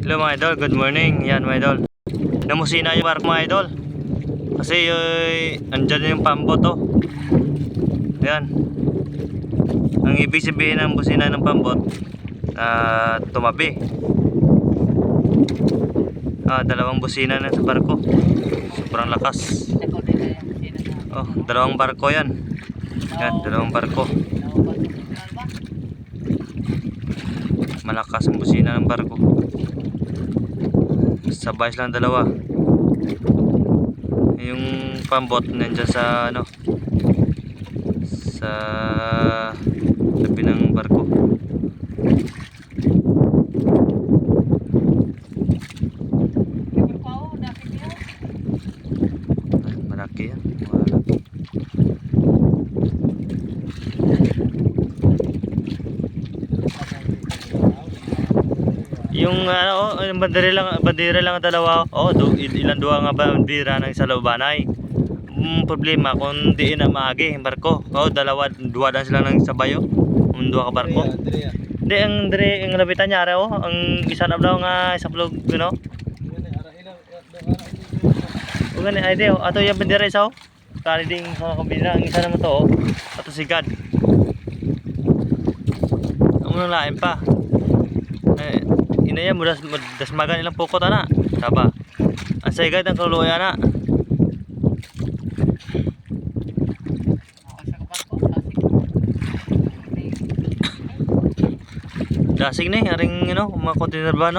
Hello mga idol, good morning. Yan mga idol, namusina yung barko mga idol. Kasi andyan yung pambot oh. Yan. Ang ibig sabihin ng busina ng pambot, tumabi. Dalawang busina na sa barko. Sobrang lakas. Oh, dalawang barko yan. Yan, dalawang barko. Malakas ang busina ng barko. Sabay lang dalawa. Yung pambot nandiyan sa sa tabi ng barko. Malaki yan, malaki. Yung bandera lang dalawa. Ilan duwa nga bandera ng sa Laubanay. Problema kung diin na maagi ang barko. Duwa dan sila ng sabayo. Duwa ka barko. Di ang dire ang labitan niya ang isa na daw nga sa plug, Ugani ay di ato yung bandera isa Kali ding sa kabila ang isa naman to ato sigad. Amo lain pa. Inaya mudas magan ilang pokot ana. Saba. Ang sigad ang kaluoy ana. Dasig ni aring mga container ba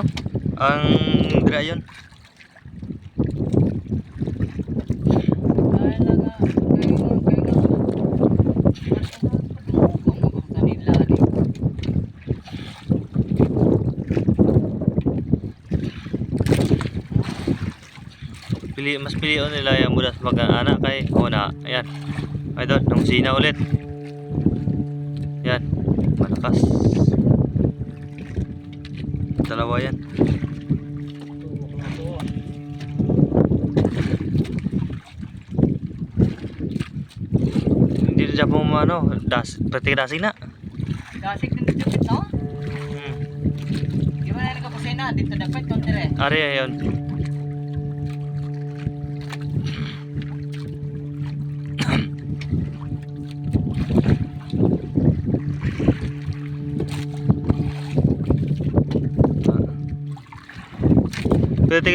ang dira yon. Mas pilion nila yung mudas mag-anak kay una. Ayan. Idol, nung sina ulit. Yan. Malakas. Dalawa yan. Hindi na dyan po pratik dasig na. Dasig na dito no? Di ba na nagkapasay na? Dito dapat konti rin. Ari, ayun.